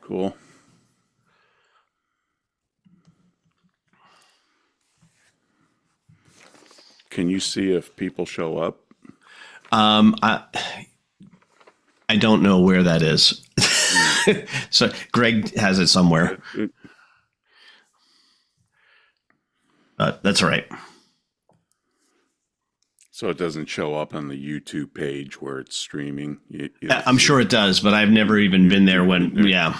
Cool. Can you see if people show up? I don't know where that is. So Greg has it somewhere. That's all right. So it doesn't show up on the YouTube page where it's streaming. I'm sure it does, but I've never even been there when. Yeah.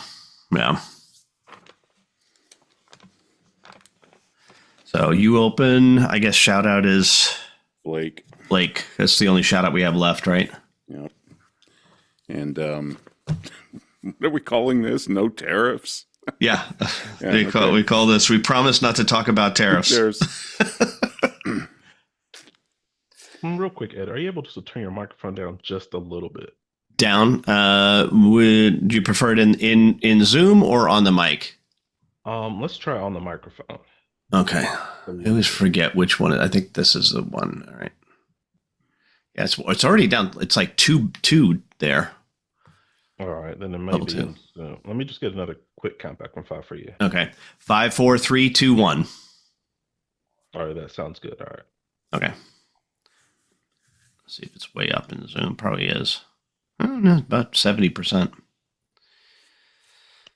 So you open. I guess shout out is Blake. That's the only shout out we have left, right? Yep. And what are we calling this? No tariffs? Yeah. We call this. We promise not to talk about tariffs. Real quick, Ed, are you able to turn your microphone down just a little bit? Down. Would you prefer it in Zoom or on the mic? Let's try on the microphone. Okay. I always forget which one. I think this is the one. All right. Yeah, it's already down. It's like two there. All right, then it may be. Let me just get another quick count back from 5 for you. Okay. 5, 4, 3, 2, 1. All right, that sounds good. All right. Okay. Let's see if it's way up in Zoom. Probably is. I don't know, about 70%.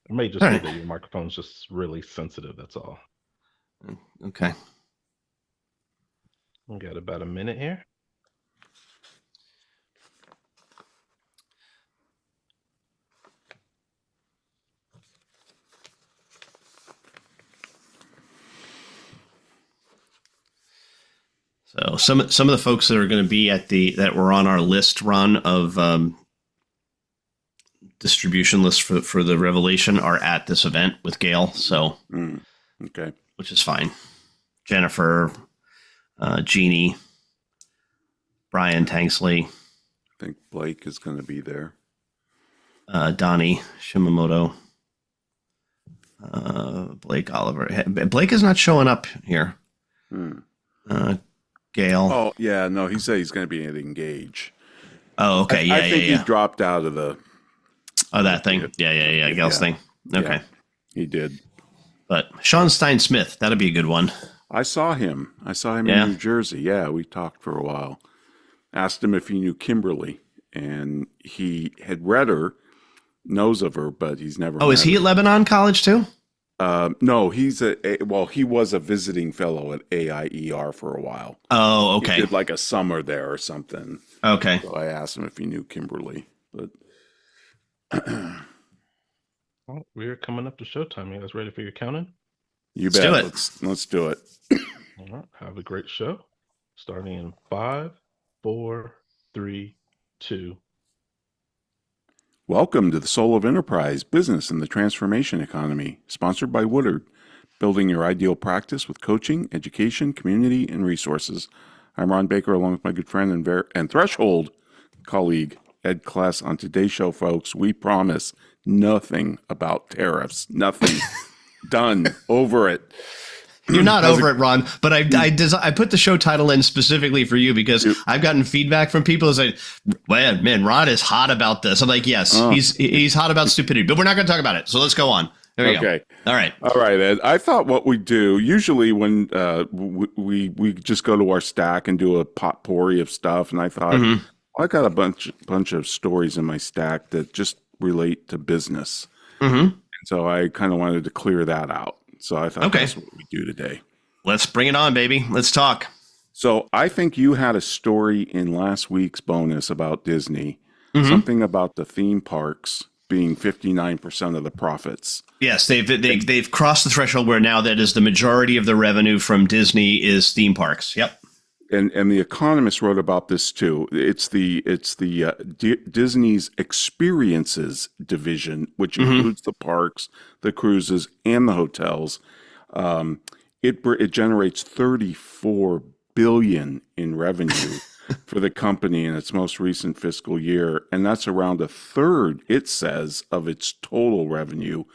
It may just be that your microphone's just really sensitive. That's all. Okay. We got about a minute here. So some of the folks that are going to be that were on our list run of distribution list for the Revelation are at this event with Gail. So okay, which is fine. Jennifer, Jeannie, Brian Tanksley. I think Blake is going to be there. Donnie Shimamoto. Blake Oliver. Blake is not showing up here. Gail. Oh, yeah. No, he said he's going to be at Engage. Oh, okay. I think he dropped out of the... Oh, that thing. Yeah. Gail's thing. Okay. Yeah, he did. But Sean Stein-Smith, that'll be a good one. I saw him in New Jersey. Yeah, we talked for a while. Asked him if he knew Kimberly, and he had read her, knows of her, but he's never met he her. at Lebanon College too? No, he was a visiting fellow at AIER for a while. Oh, okay. He did like a summer there or something. Okay. So I asked him if he knew Kimberly, but well, we're coming up to showtime. You guys ready for your counting? You bet. Let's do it. All right. Have a great show. Starting in 5, 4, 3, 2. Welcome to the Soul of Enterprise, Business and the Transformation Economy, sponsored by Woodard, building your ideal practice with coaching, education, community, and resources. I'm Ron Baker, along with my good friend and Threshold colleague, Ed Kless. On today's show, folks, we promise nothing about tariffs. Nothing. Done. Over it. You're not over it, Ron, but I put the show title in specifically for you because I've gotten feedback from people who say, well, man, Ron is hot about this. I'm like, yes, he's hot about stupidity, but we're not going to talk about it. So let's go on. There you go. All right, Ed. I thought what we do usually when we just go to our stack and do a potpourri of stuff, and I thought I got a bunch of stories in my stack that just relate to business. And so I kind of wanted to clear that out. So I thought that's what we do today. Let's bring it on, baby. Let's talk. So I think you had a story in last week's bonus about Disney, something about the theme parks being 59% of the profits. Yes, they've crossed the threshold where now that is the majority of the revenue from Disney is theme parks. Yep. And the Economist wrote about this too. It's the Disney's experiences division, which includes the parks, the cruises, and the hotels. It generates $34 billion in revenue for the company in its most recent fiscal year, and that's around a third, it says, of its total revenue,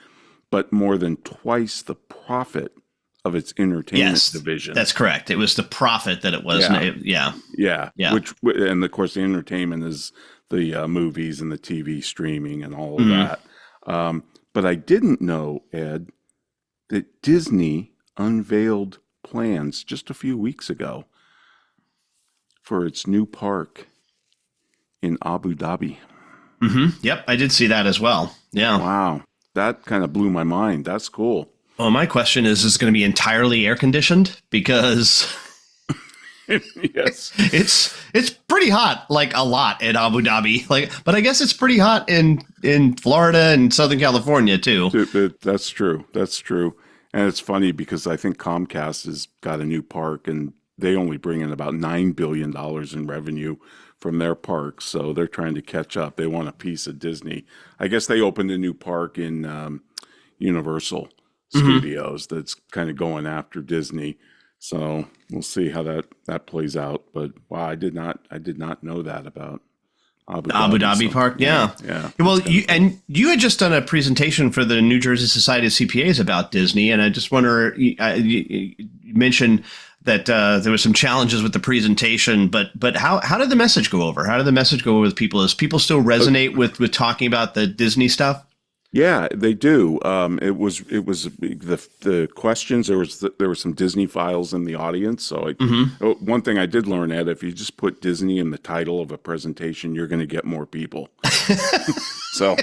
but more than twice the profit of its entertainment division. That's correct. It was the profit that it was. Yeah. Which, and of course, the entertainment is the movies and the TV streaming and all of that. But I didn't know, Ed, that Disney unveiled plans just a few weeks ago for its new park in Abu Dhabi. Yep, I did see that as well. Yeah. Wow. That kind of blew my mind. That's cool. Well, my question is it going to be entirely air conditioned? Because Yes. it's pretty hot, like a lot in Abu Dhabi. But I guess it's pretty hot in Florida and Southern California too. That's true. That's true. And it's funny because I think Comcast has got a new park and they only bring in about $9 billion in revenue from their parks. So they're trying to catch up. They want a piece of Disney. I guess they opened a new park in Universal Studios that's kind of going after Disney. So we'll see how that plays out. But wow, I did not know that about Abu Dhabi Park. Yeah. Well, you had just done a presentation for the New Jersey Society of CPAs about Disney, and I just wonder, you mentioned that there were some challenges with the presentation, but how did the message go over? How did the message go over with people? Does people still resonate with talking about the Disney stuff? Yeah, they do. It was the questions. There were some Disney files in the audience. So one thing I did learn, Ed, if you just put Disney in the title of a presentation, you're going to get more people. So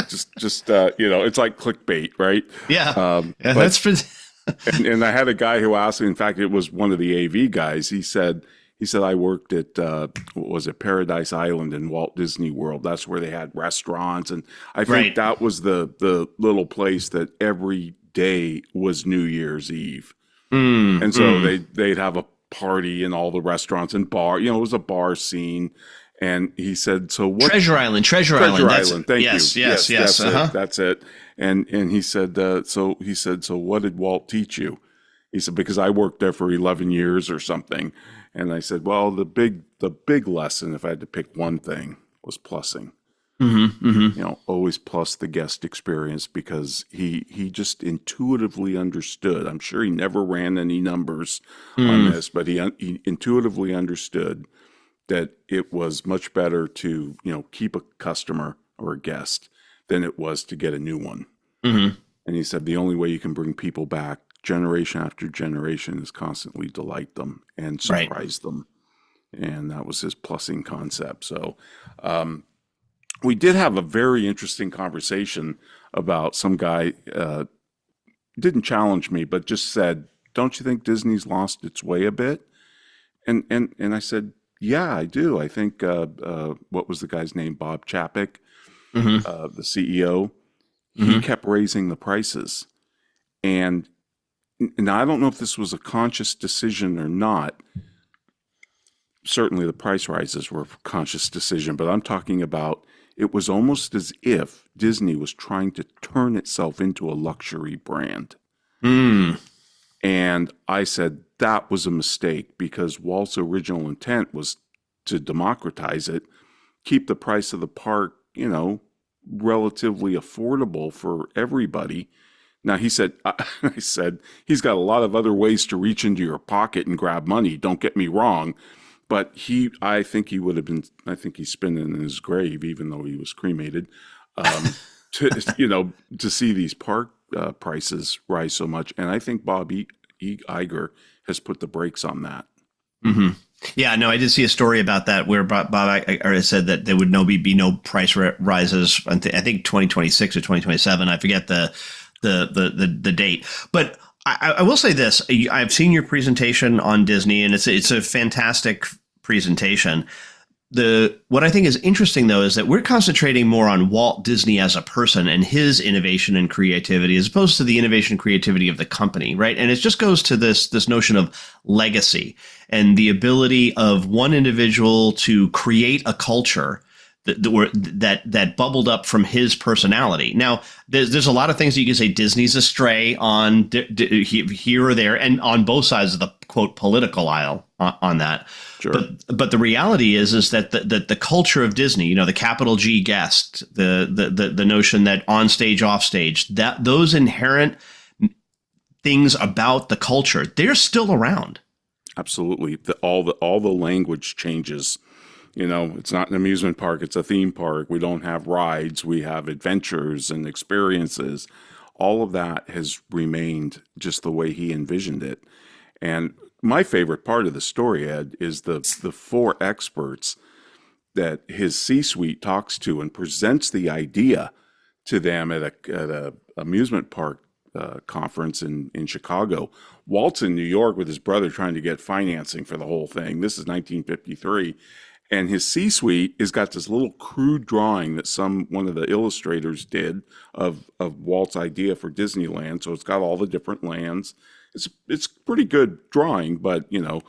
just it's like clickbait, right? Yeah, that's pretty. and I had a guy who asked me. In fact, it was one of the AV guys. He said I worked at what was it, Paradise Island in Walt Disney World. That's where they had restaurants, and I think that was the little place that every day was New Year's Eve, and so they'd have a party in all the restaurants and bar. It was a bar scene. And he said, "So what?" Treasure Island. Thank you. Yes. That's it. And he said, so what did Walt teach you? He said, because I worked there for 11 years or something. And I said, well, the big lesson, if I had to pick one thing, was plussing. Always plus the guest experience, because he just intuitively understood. I'm sure he never ran any numbers on this, but he intuitively understood that it was much better to, keep a customer or a guest than it was to get a new one. And he said the only way you can bring people back generation after generation is constantly delight them and surprise them. And that was his plussing concept. So we did have a very interesting conversation about some guy, didn't challenge me, but just said, don't you think Disney's lost its way a bit? And I said, yeah, I do. I think, what was the guy's name? Bob Chapek, the CEO. He kept raising the prices. And now I don't know if this was a conscious decision or not. Certainly the price rises were a conscious decision, but I'm talking about it was almost as if Disney was trying to turn itself into a luxury brand. And I said that was a mistake, because Walt's original intent was to democratize it, keep the price of the park, relatively affordable for everybody. Now I said, he's got a lot of other ways to reach into your pocket and grab money. Don't get me wrong. But I think he's spinning in his grave, even though he was cremated, to see these park prices rise so much. And I think Bob Iger has put the brakes on that. Yeah, no, I did see a story about that where Bob Iger said that there would be no price rises. I think 2026 or 2027. I forget the date. But I will say this: I've seen your presentation on Disney, and it's a fantastic presentation. What I think is interesting, though, is that we're concentrating more on Walt Disney as a person and his innovation and creativity, as opposed to the innovation and creativity of the company, right? And it just goes to this notion of legacy and the ability of one individual to create a culture that bubbled up from his personality. Now, there's a lot of things that you can say Disney's astray on here or there, and on both sides of the quote political aisle on that. Sure. But the reality is that the culture of Disney, the capital G guest, the notion that on stage, off stage, that those inherent things about the culture, they're still around. Absolutely. All the language changes You know, it's not an amusement park, it's a theme park. We don't have rides, we have adventures and experiences. All of that has remained just the way he envisioned it. And my favorite part of the story, Ed, is the four experts that his C-suite talks to and presents the idea to them at a amusement park conference in Chicago. Walt's in New York with his brother trying to get financing for the whole thing. This is 1953. And his C-suite has got this little crude drawing that one of the illustrators did of Walt's idea for Disneyland. So it's got all the different lands. It's pretty good drawing, but you know,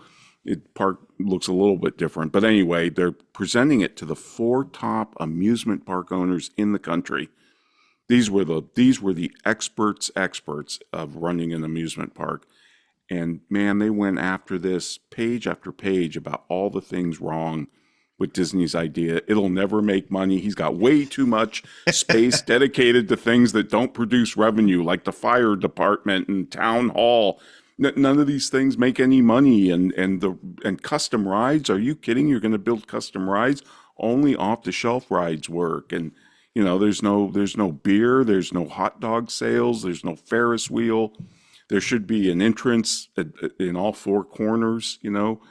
park looks a little bit different. But anyway, they're presenting it to the four top amusement park owners in the country. These were the experts of running an amusement park. And man, they went after this page after page about all the things wrong with Disney's idea. It'll never make money. He's got way too much space dedicated to things that don't produce revenue, like the fire department and town hall. None of these things make any money. And custom rides, are you kidding? You're going to build custom rides? Only off-the-shelf rides work. And you know, there's no beer, there's no hot dog sales, there's no Ferris wheel. There should be an entrance in all four corners, you know.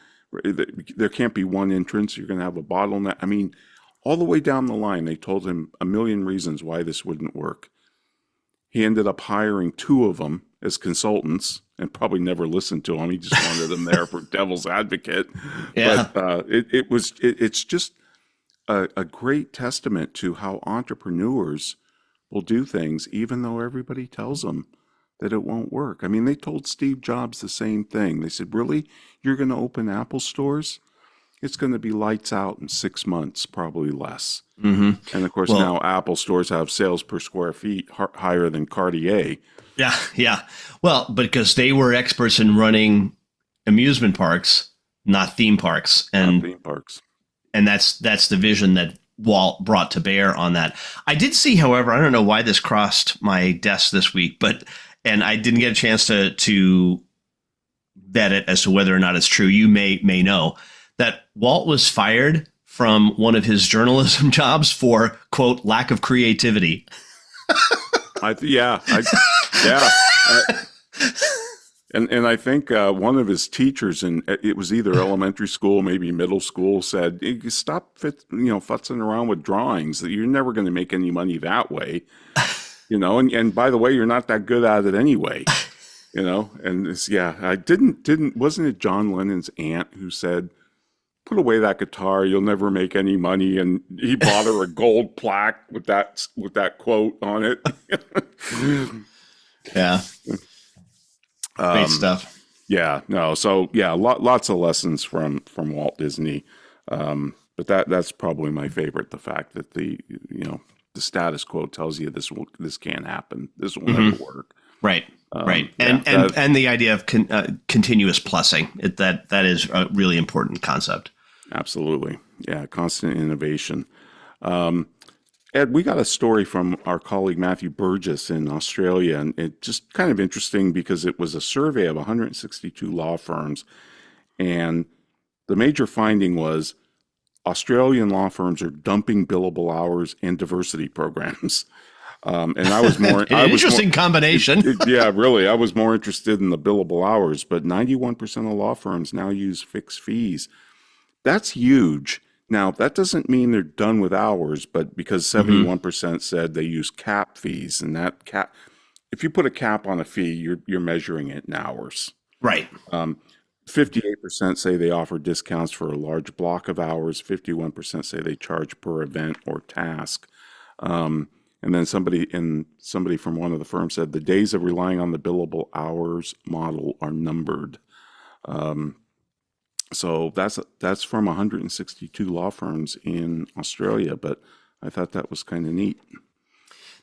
There can't be one entrance. You're going to have a bottleneck. I mean, all the way down the line, they told him a million reasons why this wouldn't work. He ended up hiring two of them as consultants and probably never listened to them. He just wanted them there for devil's advocate. Yeah. But it's just a great testament to how entrepreneurs will do things, even though everybody tells them that it won't work. I mean, they told Steve Jobs the same thing. They said, really? You're going to open Apple stores? It's going to be lights out in 6 months, probably less. Mm-hmm. And of course, now Apple stores have sales per square feet higher than Cartier. Yeah, yeah. Well, because they were experts in running amusement parks, not theme parks. Not theme parks. And that's the vision that Walt brought to bear on that. I did see, however, I don't know why this crossed my desk this week, and I didn't get a chance to vet it as to whether or not it's true. You may know that Walt was fired from one of his journalism jobs for, quote, lack of creativity. And I think one of his teachers, and it was either elementary school, maybe middle school, said, "Stop, futzing around with drawings. That you're never going to make any money that way, you know. And by the way, you're not that good at it anyway, you know." And I wasn't it John Lennon's aunt who said, "Put away that guitar. You'll never make any money." And he bought her a gold plaque with that quote on it. Yeah. Great stuff. Yeah, no. So lots of lessons from Walt Disney. But that's probably my favorite. The fact that the status quo tells you this can't happen. This will never work. Right. Right. And the idea of continuous plussing, that is a really important concept. Absolutely. Yeah. Constant innovation. Ed, we got a story from our colleague Matthew Burgess in Australia, and it's just kind of interesting because it was a survey of 162 law firms, and the major finding was Australian law firms are dumping billable hours and diversity programs. And I was more interesting combination. Yeah, really. I was more interested in the billable hours, but 91% of law firms now use fixed fees. That's huge. Now, that doesn't mean they're done with hours, but because 71% said they use cap fees, and that cap, if you put a cap on a fee, you're measuring it in hours. Right. 58% say they offer discounts for a large block of hours. 51% say they charge per event or task. And then somebody from one of the firms said the days of relying on the billable hours model are numbered. So that's from 162 law firms in Australia, but I thought that was kind of neat.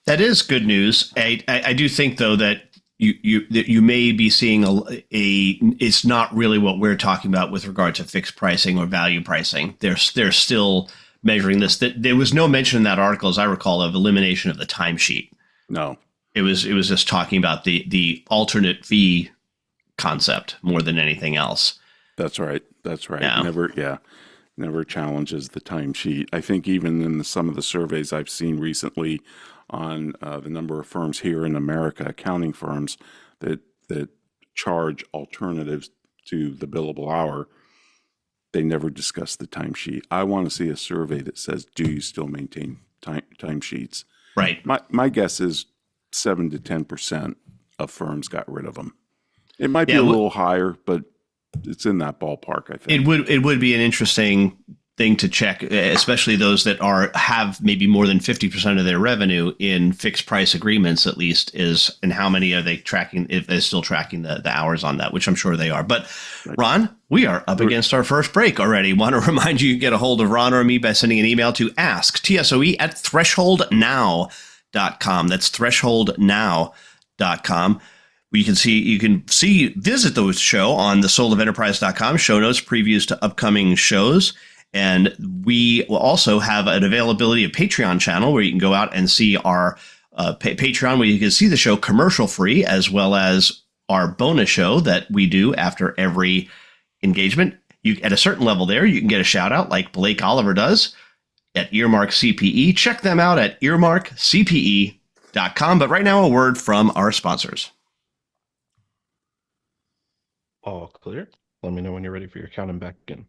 That is good news. I do think though that you may be seeing it's not really what we're talking about with regard to fixed pricing or value pricing. They're still measuring this. There was no mention in that article, as I recall, of elimination of the timesheet. No, it was just talking about the alternate fee concept more than anything else. That's right. Yeah. never challenges the timesheet. I think even in some of the surveys I've seen recently on the number of firms here in America, accounting firms that charge alternatives to the billable hour, they never discuss the timesheet. I want to see a survey that says, do you still maintain timesheets? Right. My guess is 7 to 10% of firms got rid of them. It might be Yeah, a little higher, but it's in that ballpark, I think. It would be an interesting thing to check, especially those that have maybe more than 50% of their revenue in fixed price agreements, at least, and how many are they tracking, if they're still tracking the hours on that, which I'm sure they are. But Ron, we are up against our first break already. Want to remind you can get a hold of Ron or me by sending an email to ask, TSOE, at thresholdnow.com. That's thresholdnow.com. You can visit the show on thesoulofenterprise.com, show notes, previews to upcoming shows. And we will also have an availability of Patreon channel where you can go out and see our Patreon, where you can see the show commercial free, as well as our bonus show that we do after every engagement. At a certain level there, you can get a shout out like Blake Oliver does at Earmark CPE. Check them out at earmarkcpe.com. But right now, a word from our sponsors. All clear. Let me know when you're ready for your counting back in.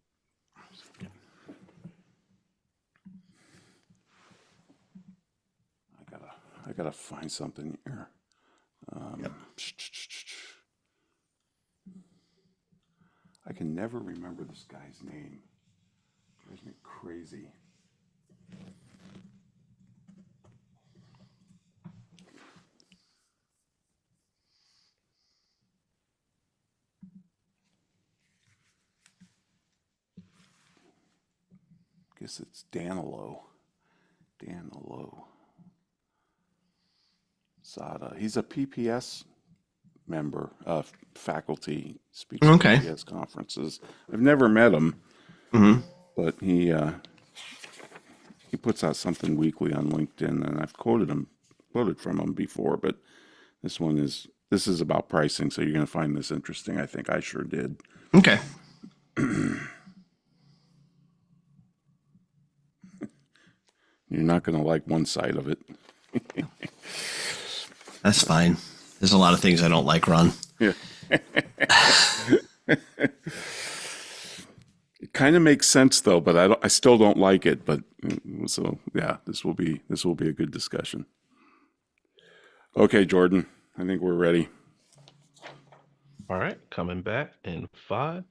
I gotta find something here. I can never remember this guy's name. Drives me crazy. Guess it's Danilo. Zada. He's a PPS member, faculty, speaks at PPS conferences. I've never met him, but he puts out something weekly on LinkedIn, and I've quoted from him before. But this is about pricing, so you're going to find this interesting. I think I sure did. Okay. You're not going to like one side of it. That's fine. There's a lot of things I don't like, Ron. Yeah. It kind of makes sense though, but I still don't like it. But so yeah, this will be a good discussion. Okay, Jordan, I think we're ready. All right, coming back in 5,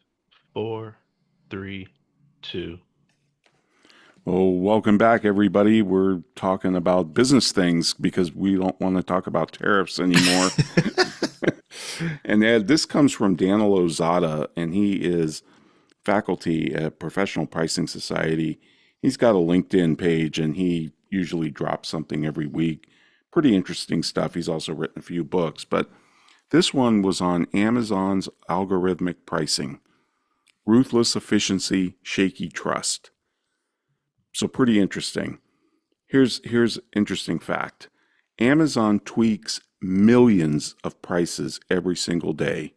4, 3, 2. Well, welcome back, everybody. We're talking about business things because we don't want to talk about tariffs anymore. And this comes from Danilo Zada, and he is faculty at Professional Pricing Society. He's got a LinkedIn page, and he usually drops something every week. Pretty interesting stuff. He's also written a few books, but this one was on Amazon's algorithmic pricing, ruthless efficiency, shaky trust. So pretty interesting. Here's interesting fact. Amazon tweaks millions of prices every single day,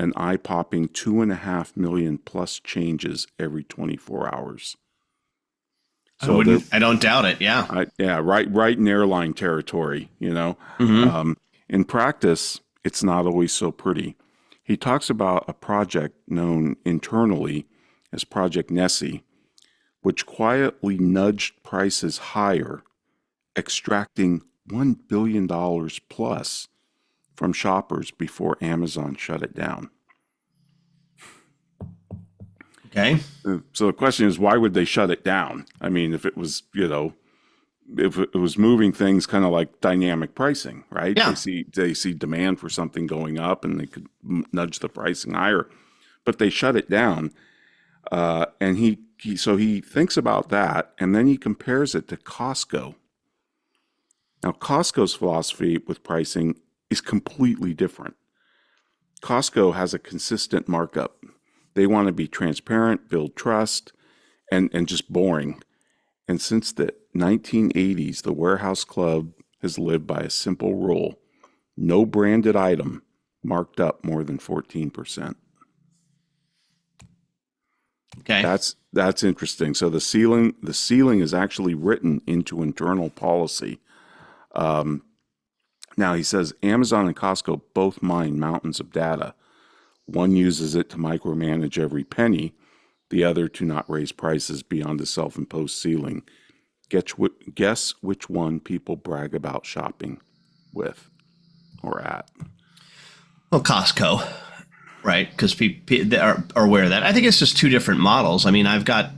an eye-popping 2.5 million plus changes every 24 hours. So I don't doubt it. Yeah. Right in airline territory, you know. In practice, it's not always so pretty. He talks about a project known internally as Project Nessie, which quietly nudged prices higher, extracting $1 billion plus from shoppers before Amazon shut it down. Okay. So the question is, why would they shut it down? I mean, if it was, if it was moving things kind of like dynamic pricing, right? Yeah. They see demand for something going up and they could nudge the pricing higher, but they shut it down. And he thinks about that, and then he compares it to Costco. Now, Costco's philosophy with pricing is completely different. Costco has a consistent markup. They want to be transparent, build trust, and just boring. And since the 1980s, the warehouse club has lived by a simple rule: no branded item marked up more than 14%. Okay. That's interesting. So the ceiling is actually written into internal policy. Now he says Amazon and Costco both mine mountains of data. One uses it to micromanage every penny, the other to not raise prices beyond the self-imposed ceiling. Guess which one people brag about shopping with or at. Well, Costco, right? Because people are aware of that. I think it's just two different models. I mean, I've got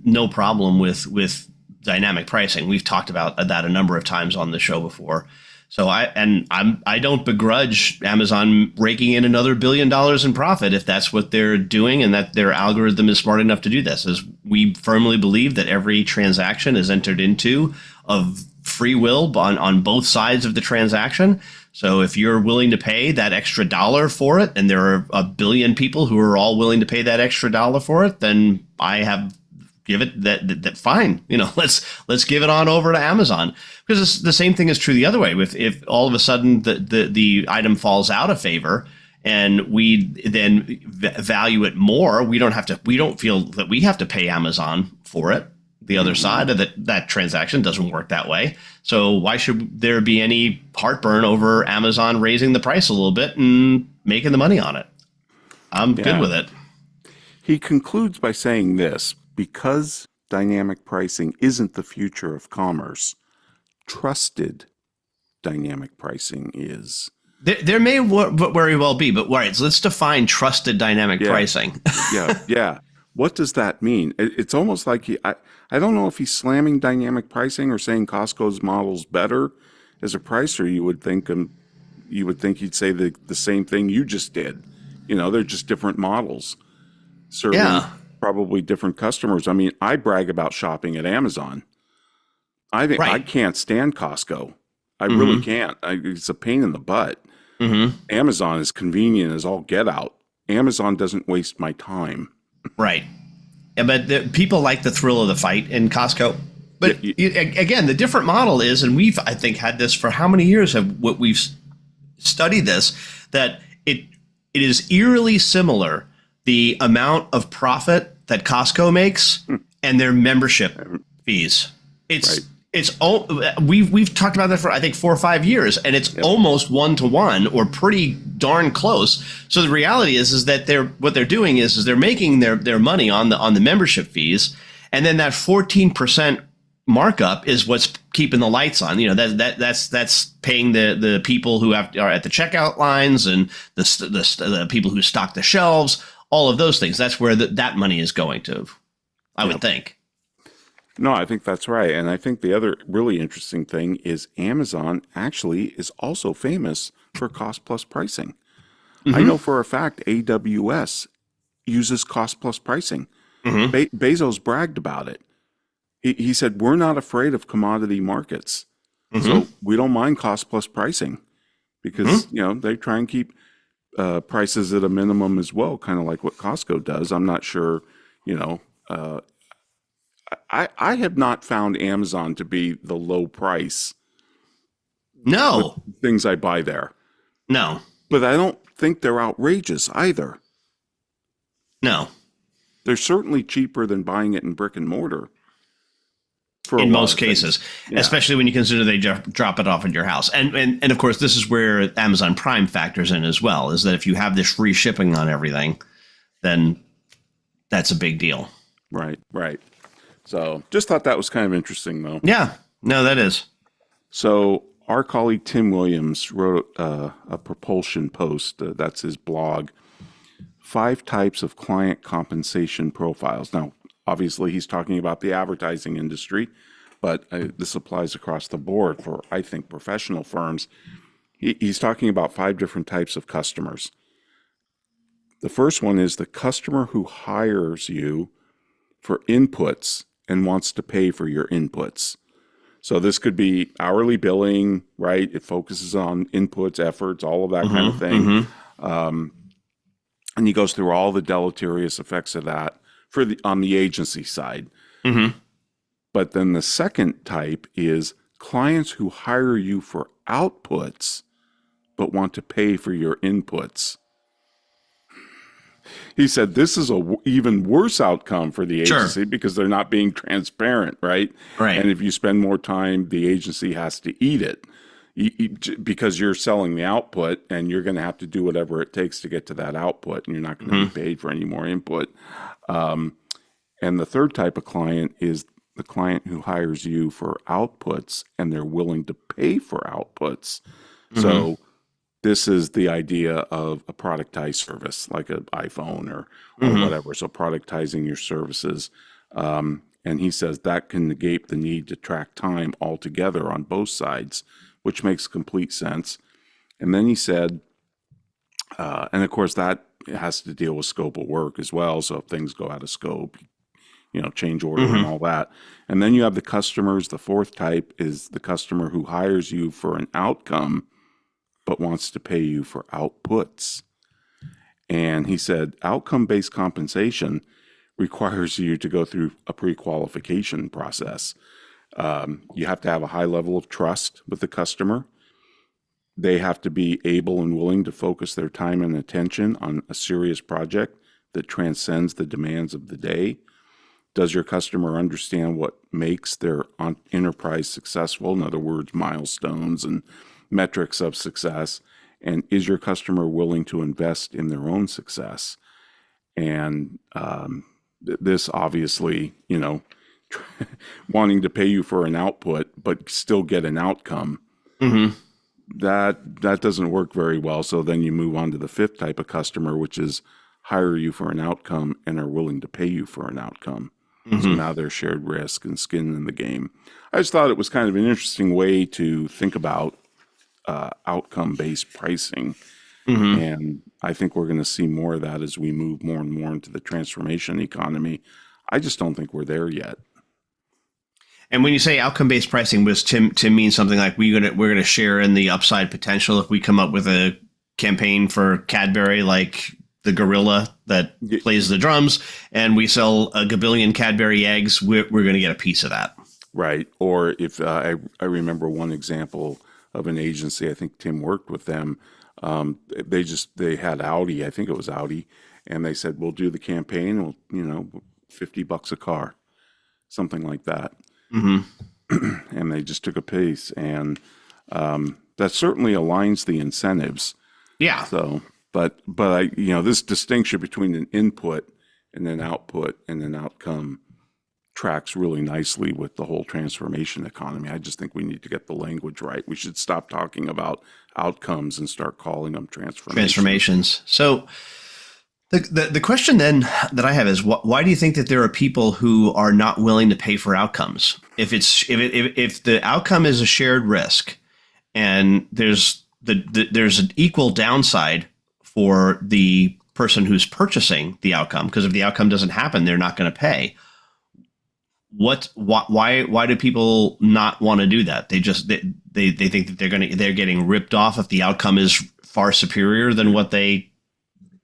no problem with dynamic pricing. We've talked about that a number of times on the show before. So I don't begrudge Amazon raking in another $1 billion in profit if that's what they're doing and that their algorithm is smart enough to do this. As we firmly believe that every transaction is entered into of free will on both sides of the transaction. So if you're willing to pay that extra dollar for it, and there are 1 billion people who are all willing to pay that extra dollar for it, then I have give it that fine. Let's give it on over to Amazon, because it's the same thing is true the other way. If all of a sudden the item falls out of favor and we then value it more, we don't feel that we have to pay Amazon for it. The other side of that transaction doesn't work that way. So why should there be any heartburn over Amazon raising the price a little bit and making the money on it? I'm good with it. He concludes by saying this: because dynamic pricing isn't the future of commerce, trusted dynamic pricing is. There may very well be, but all right, so let's define trusted dynamic pricing. Yeah. What does that mean? It's almost like I don't know if he's slamming dynamic pricing or saying Costco's model's better as a pricer. You would think he'd say the same thing you just did. They're just different models. Serving probably different customers. I mean, I brag about shopping at Amazon. I can't stand Costco. I really can't. It's a pain in the butt. Amazon is convenient as all get out. Amazon doesn't waste my time. Right. But people like the thrill of the fight in Costco. But again, the different model is, and we've, I think, had this for how many years we've studied this, that it is eerily similar, the amount of profit that Costco makes and their membership fees. We've talked about that for I think 4 or 5 years, and it's almost 1-to-1 or pretty darn close. So the reality is that what they're doing is they're making their money on the membership fees, and then that 14% markup is what's keeping the lights on. That's paying the people who are at the checkout lines and the people who stock the shelves, all of those things. That's where that money is going to, I would think. No, I think that's right. And I think the other really interesting thing is Amazon actually is also famous for cost plus pricing. I know for a fact AWS uses cost plus pricing. Bezos bragged about it. He said, we're not afraid of commodity markets. So we don't mind cost plus pricing because, they try and keep prices at a minimum as well, kind of like what Costco does. I'm not sure, I have not found Amazon to be the low price. No. Things I buy there. No. But I don't think they're outrageous either. No. They're certainly cheaper than buying it in brick and mortar. In most cases, especially when you consider they drop it off at your house. And of course, this is where Amazon Prime factors in as well, is that if you have this free shipping on everything, then that's a big deal. Right. So just thought that was kind of interesting, though. Yeah, no, that is. So our colleague Tim Williams wrote a propulsion post. That's his blog. 5 types of client compensation profiles. Now, obviously, he's talking about the advertising industry, but this applies across the board for, I think, professional firms. He's talking about 5 different types of customers. The first one is the customer who hires you for inputs and wants to pay for your inputs. So this could be hourly billing, right? It focuses on inputs, efforts, all of that kind of thing. And he goes through all the deleterious effects of that on the agency side. But then the second type is clients who hire you for outputs but want to pay for your inputs. He said this is a even worse outcome for the Sure. agency because they're not being transparent, right? Right. And if you spend more time, the agency has to eat it because you're selling the output, and you're going to have to do whatever it takes to get to that output, and you're not going to be paid for any more input. And the third type of client is the client who hires you for outputs, and they're willing to pay for outputs. So this is the idea of a productized service, like an iPhone or whatever. So productizing your services. And he says that can negate the need to track time altogether on both sides, which makes complete sense. And then he said, and of course that has to deal with scope of work as well. So if things go out of scope, change order and all that. And then you have the customers. The fourth type is the customer who hires you for an outcome, but wants to pay you for outputs. And he said, outcome-based compensation requires you to go through a pre-qualification process. You have to have a high level of trust with the customer. They have to be able and willing to focus their time and attention on a serious project that transcends the demands of the day. Does your customer understand what makes their enterprise successful? In other words, milestones and metrics of success. And is your customer willing to invest in their own success? And this obviously, wanting to pay you for an output, but still get an outcome, that doesn't work very well. So then you move on to the fifth type of customer, which is hire you for an outcome and are willing to pay you for an outcome. So now there's shared risk and skin in the game. I just thought it was kind of an interesting way to think about outcome-based pricing. And I think we're going to see more of that as we move more and more into the transformation economy. I just don't think we're there yet. And when you say outcome-based pricing, was Tim mean something like we're gonna share in the upside potential if we come up with a campaign for Cadbury, like the gorilla that plays the drums, and we sell a gabillion Cadbury eggs, we're going to get a piece of that. Right. Or if I remember one example of an agency, I think Tim worked with them. They had Audi, I think it was Audi, and they said, we'll do the campaign, $50 a car, something like that. And they just took a piece, and that certainly aligns the incentives. Yeah. So, but I, this distinction between an input and an output and an outcome tracks really nicely with the whole transformation economy. I just think we need to get the language right. We should stop talking about outcomes and start calling them transformations. So the question then that I have is, why do you think that there are people who are not willing to pay for outcomes? If the outcome is a shared risk, and there's an equal downside for the person who's purchasing the outcome, because if the outcome doesn't happen, they're not going to pay. Why do people not want to do that? They think that they're getting ripped off if the outcome is far superior than what they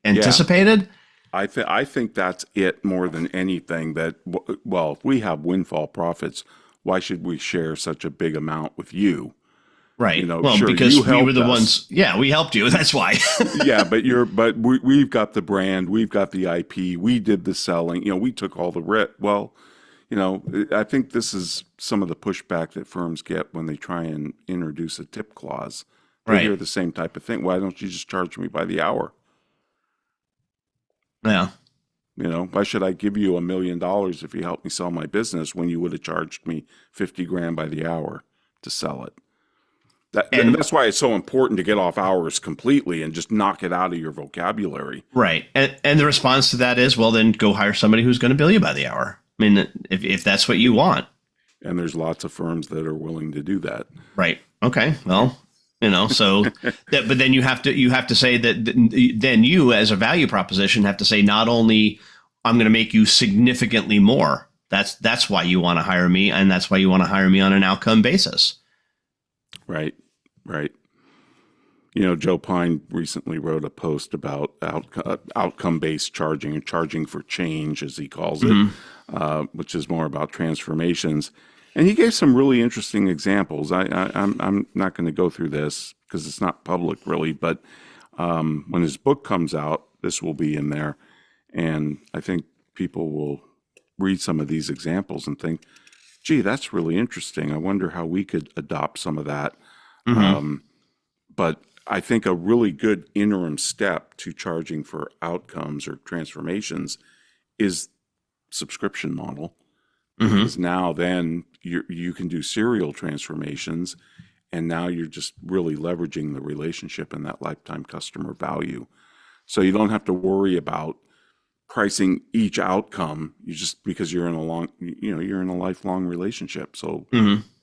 anticipated. Yeah. I think that's it more than anything. That, well, if we have windfall profits, why should we share such a big amount with you? Right. Sure, because we were the ones. Yeah, we helped you. That's why. Yeah, but we've got the brand, we've got the IP, we did the selling. We took all the risk. Well, I think this is some of the pushback that firms get when they try and introduce a tip clause. They hear the same type of thing. Why don't you just charge me by the hour? Yeah. Why should I give you $1 million if you help me sell my business when you would have charged me $50,000 by the hour to sell it? That's why it's so important to get off hours completely and just knock it out of your vocabulary. Right. And the response to that is, well, then go hire somebody who's going to bill you by the hour. I mean, if that's what you want. And there's lots of firms that are willing to do that. Right. Okay. Well, so but then you have to say that then you, as a value proposition, have to say, not only I'm going to make you significantly more. That's why you want to hire me. And that's why you want to hire me on an outcome basis. Right. Joe Pine recently wrote a post about outcome-based charging, and charging for change, as he calls it, which is more about transformations. And he gave some really interesting examples. I'm not going to go through this because it's not public, really, but when his book comes out, this will be in there. And I think people will read some of these examples and think, gee, that's really interesting. I wonder how we could adopt some of that. But I think a really good interim step to charging for outcomes or transformations is subscription model. Because now then you can do serial transformations, and now you're just really leveraging the relationship and that lifetime customer value. So you don't have to worry about pricing each outcome. You just, because you're in you're in a lifelong relationship. So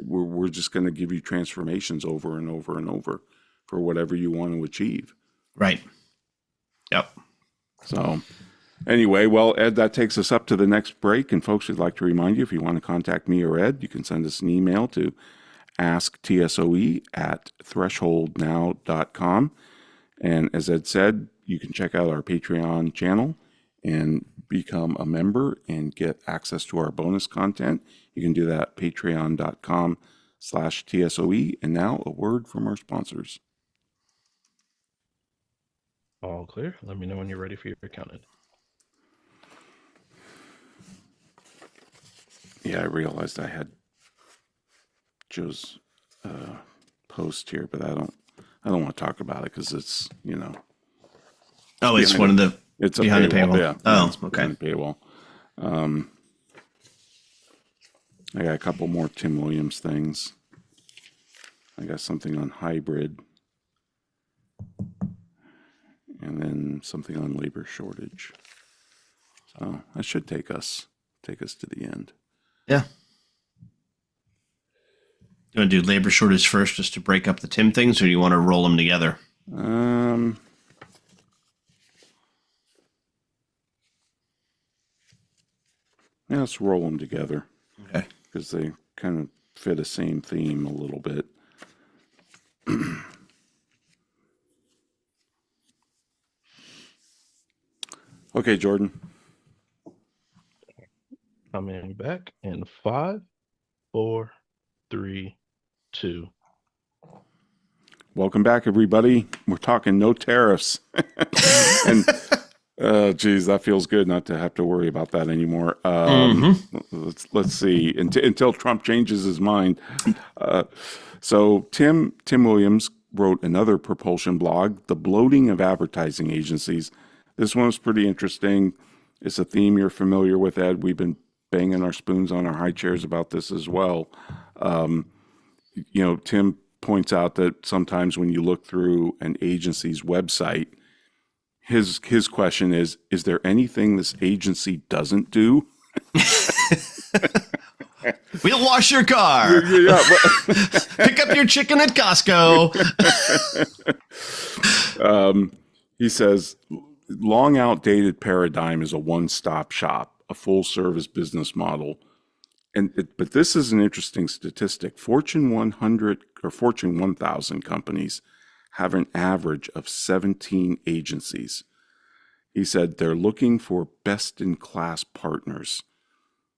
we're just going to give you transformations over and over and over for whatever you want to achieve. Right. Yep. So anyway, well, Ed, that takes us up to the next break. And folks, we'd like to remind you, if you want to contact me or Ed, you can send us an email to asktsoe@thresholdnow.com. And as Ed said, you can check out our Patreon channel and become a member and get access to our bonus content. You can do that at patreon.com/TSOE. And now a word from our sponsors. All clear. Let me know when you're ready for your accountant. Yeah, I realized I had Joe's post here, but I don't want to talk about it because it's, Oh, it's one of the it's behind the paywall. Yeah. Oh, It's okay. behind the paywall. I got a couple more Tim Williams things. I got something on hybrid, and then something on labor shortage. So that should take us to the end. Yeah. You want to do labor shortage first just to break up the Tim things, or do you want to roll them together? Yeah, let's roll them together. Okay. Because they kind of fit a same theme a little bit. Okay, Jordan. Coming back in 5, 4, 3, 2. Welcome back, everybody. We're talking no tariffs. And geez, that feels good not to have to worry about that anymore. Let's see until Trump changes his mind. So Tim Williams wrote another propulsion blog, The Bloating of Advertising Agencies. This one was pretty interesting. It's a theme you're familiar with, Ed. We've been banging our spoons on our high chairs about this as well. Tim points out that sometimes when you look through an agency's website, his question is there anything this agency doesn't do? We'll wash your car. Yeah, Pick up your chicken at Costco. he says, long outdated paradigm is a one-stop shop, a full-service business model. But this is an interesting statistic. Fortune 100 or Fortune 1000 companies have an average of 17 agencies. He said they're looking for best-in-class partners.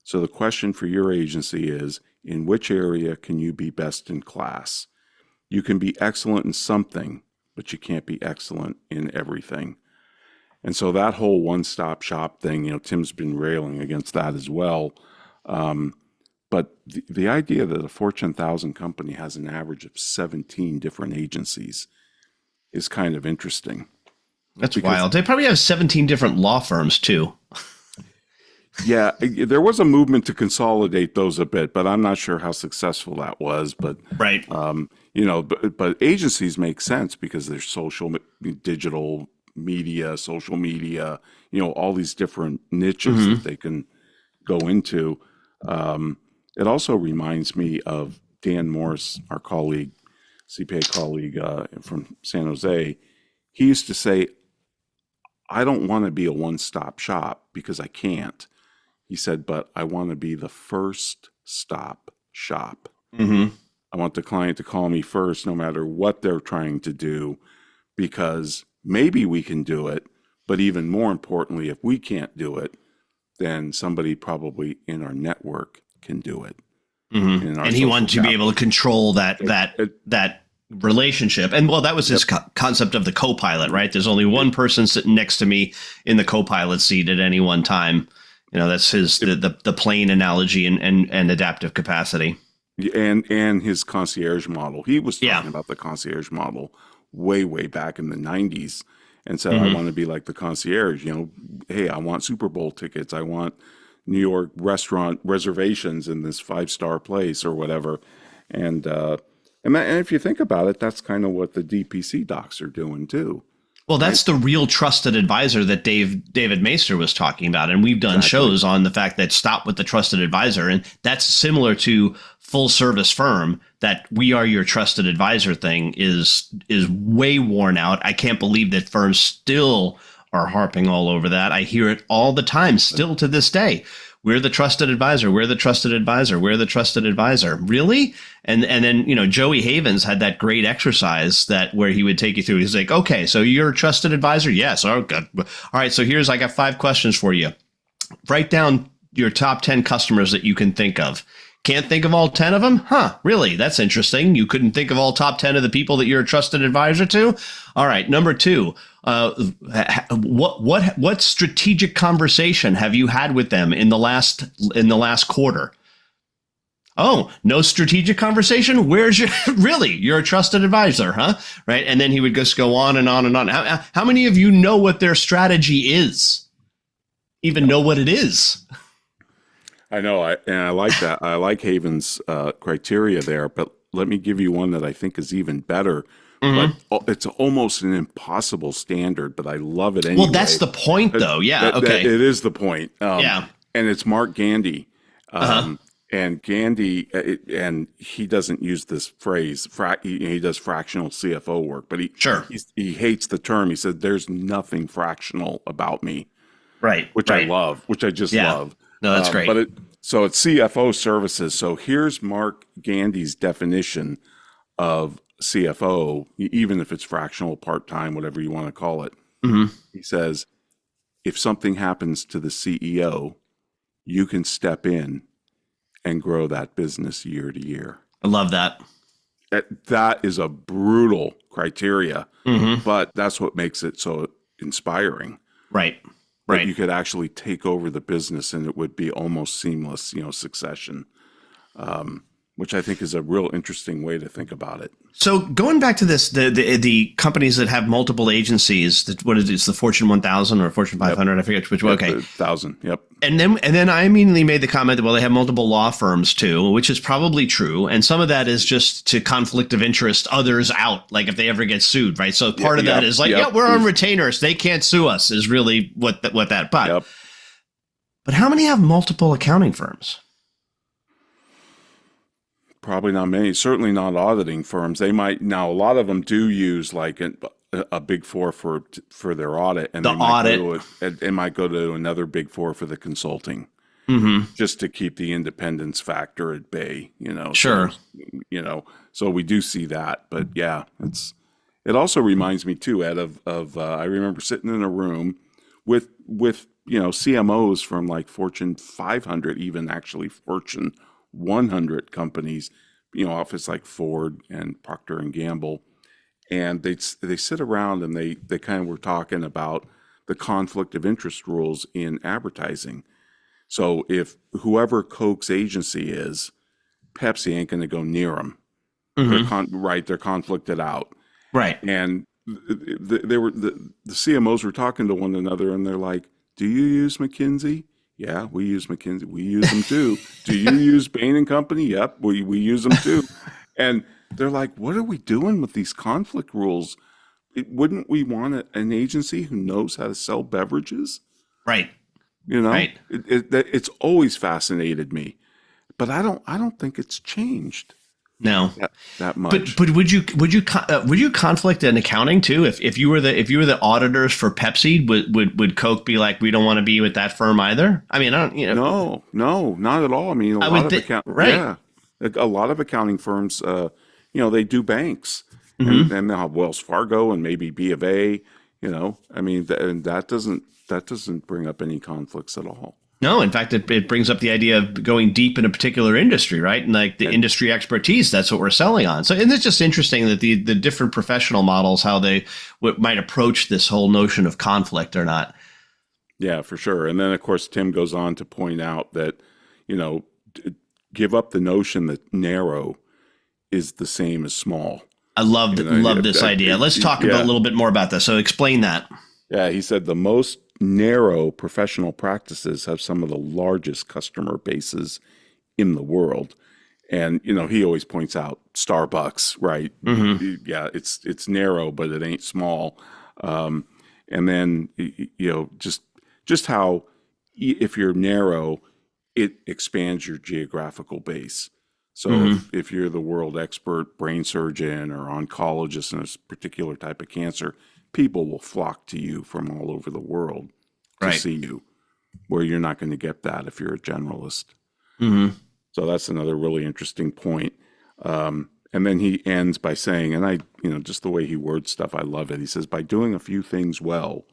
So the question for your agency is, in which area can you be best in class? You can be excellent in something, but you can't be excellent in everything. And so that whole one-stop shop thing, Tim's been railing against that as well. But the idea that a Fortune 1000 company has an average of 17 different agencies is kind of interesting. That's wild. They probably have 17 different law firms too. Yeah, there was a movement to consolidate those a bit, but I'm not sure how successful that was. But right, but agencies make sense because there's digital media, social media, all these different niches that they can go into. It also reminds me of Dan Morris, our colleague, CPA colleague from San Jose. He used to say, I don't want to be a one-stop shop because I can't. He said, but I want to be the first stop shop. I want the client to call me first, no matter what they're trying to do, because maybe we can do it. But even more importantly, if we can't do it, then somebody probably in our network can do it. and he wanted to be able to control that relationship. And well, that was his concept of the co-pilot, right? There's only one person sitting next to me in the co-pilot seat at any one time. That's his the plane analogy and adaptive capacity. And his concierge model. He was talking about the concierge model way back in the 90s and said, I want to be like the concierge. Hey, I want Super Bowl tickets. I want New York restaurant reservations in this 5-star place or whatever. And if you think about it, that's kind of what the DPC docs are doing too. Well, that's the real trusted advisor that David Maester was talking about. And we've done shows on the fact that stop with the trusted advisor. And that's similar to full service firm. That we are your trusted advisor thing is way worn out. I can't believe that firms still are harping all over that. I hear it all the time, still to this day. We're the trusted advisor. We're the trusted advisor. We're the trusted advisor. Really? And then, Joey Havens had that great exercise where he would take you through. He's like, okay, so you're a trusted advisor? Yes. Oh, good. All right. So I got 5 questions for you. Write down your top 10 customers that you can think of. Can't think of all 10 of them? Huh, really? That's interesting. You couldn't think of all top 10 of the people that you're a trusted advisor to? All right, number 2, what strategic conversation have you had with them in the last quarter? Oh, no strategic conversation? Where's your really? You're a trusted advisor, huh? Right? And then he would just go on and on and on. How many of you know what their strategy is? Even know what it is? I know, and I like that. I like Haven's criteria there, but let me give you one that I think is even better. But it's almost an impossible standard, but I love it anyway. Well, that's the point, though. Yeah, okay. It is the point. And it's Mark Gandy. And Gandy, and he doesn't use this phrase. He does fractional CFO work, but he hates the term. He said, "There's nothing fractional about me," right? Which I love. Which I just love. No, that's great. But so it's CFO services. So here's Mark Gandy's definition of CFO, even if it's fractional, part-time, whatever you want to call it. He says, if something happens to the CEO, you can step in and grow that business year to year. I love that. That is a brutal criteria, but that's what makes it so inspiring. Right. That you could actually take over the business and it would be almost seamless, succession, which I think is a real interesting way to think about it. So going back to this, the companies that have multiple agencies, what is it? It's the Fortune 1000 or Fortune 500? I forget which one. Okay. 1,000. Yep. And then I immediately made the comment that, well, they have multiple law firms too, which is probably true. And some of that is just to conflict of interest others out, like if they ever get sued, right? So part of that is like, we're on retainers. They can't sue us is really what that, but how many have multiple accounting firms? Probably not many. Certainly not auditing firms. They might now. A lot of them do use like a Big Four for their audit, and they might go to another Big Four for the consulting, just to keep the independence factor at bay. Sure. So, so we do see that, but yeah, it also reminds me too, Ed, of I remember sitting in a room with CMOs from like Fortune 500, even actually Fortune 100 companies, office like Ford and Procter and Gamble, and they sit around and they kind of were talking about the conflict of interest rules in advertising. So if whoever Coke's agency is, Pepsi ain't going to go near them. They're conflicted out. Right. And the CMOs were talking to one another, and they're like, "Do you use McKinsey?" Yeah, we use McKinsey. We use them too. Do you use Bain and Company? Yep, we use them too. And they're like, what are we doing with these conflict rules? Wouldn't we want an agency who knows how to sell beverages? Right. Right. It's always fascinated me, but I don't think it's changed. No, that much. But would you conflict in accounting too? If you were the auditors for Pepsi, would Coke be like, we don't want to be with that firm either? I mean, I don't. No, not at all. I mean, a lot of accounting firms, they do banks, and they'll have Wells Fargo and maybe B of A. I mean, and that doesn't bring up any conflicts at all. No, in fact, it brings up the idea of going deep in a particular industry, right? And like the industry expertise, that's what we're selling on. So, and it's just interesting that the different professional models, how they might approach this whole notion of conflict or not. Yeah, for sure. And then, of course, Tim goes on to point out that, you know, give up the notion that narrow is the same as small. I love this idea. Let's talk about a little bit more about this. So explain that. Yeah, he said the most narrow professional practices have some of the largest customer bases in the world. And, you know, he always points out Starbucks, right? Mm-hmm. Yeah, it's narrow, but it ain't small. And then, you know, just how if you're narrow, it expands your geographical base. So if you're the world expert brain surgeon or oncologist in a particular type of cancer, people will flock to you from all over the world to see you, where you're not going to get that if you're a generalist. Mm-hmm. So that's another really interesting point. And then he ends by saying, and just the way he words stuff, I love it. He says, by doing a few things well,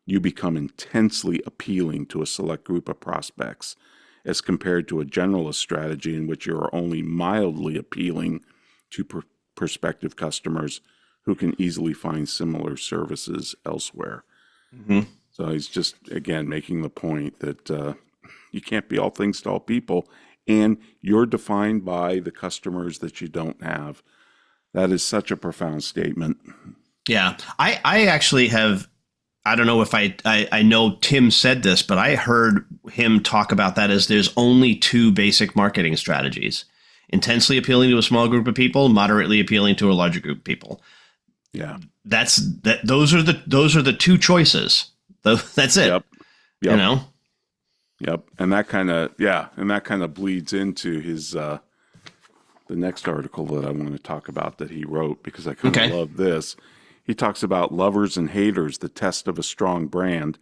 you become intensely appealing to a select group of prospects, as compared to a generalist strategy in which you are only mildly appealing to prospective customers who can easily find similar services elsewhere. Mm-hmm. So he's just, again, making the point that you can't be all things to all people, and you're defined by the customers that you don't have. That is such a profound statement. Yeah. I actually have, I don't know if I know Tim said this, but I heard him talk about that as there's only two basic marketing strategies: intensely appealing to a small group of people, moderately appealing to a larger group of people. Yeah. Those are the two choices. That's it. Yep. You know? Yep. And that kind of bleeds into his the next article that I want to talk about that he wrote, because I kind of love this. He talks about lovers and haters, the test of a strong brand.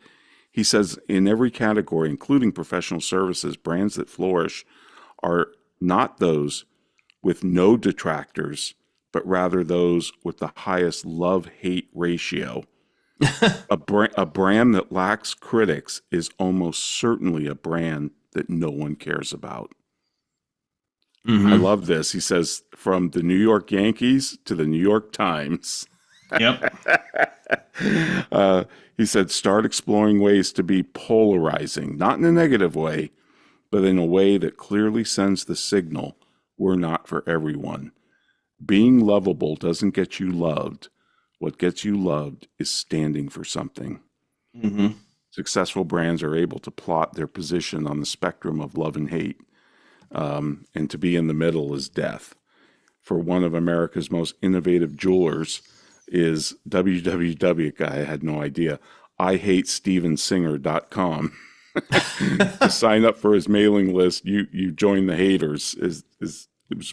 He says in every category, including professional services, brands that flourish are not those with no detractors, but rather those with the highest love-hate ratio. A brand that lacks critics is almost certainly a brand that no one cares about. Mm-hmm. I love this. He says, from the New York Yankees to the New York Times. Yep. He said, start exploring ways to be polarizing, not in a negative way, but in a way that clearly sends the signal we're not for everyone. Being lovable doesn't get you loved. What gets you loved is standing for something. Mm-hmm. Successful brands are able to plot their position on the spectrum of love and hate, and to be in the middle is death. For one of America's most innovative jewelers is www, I had no idea, IHateStevenSinger.com. To sign up for his mailing list, you join the haters is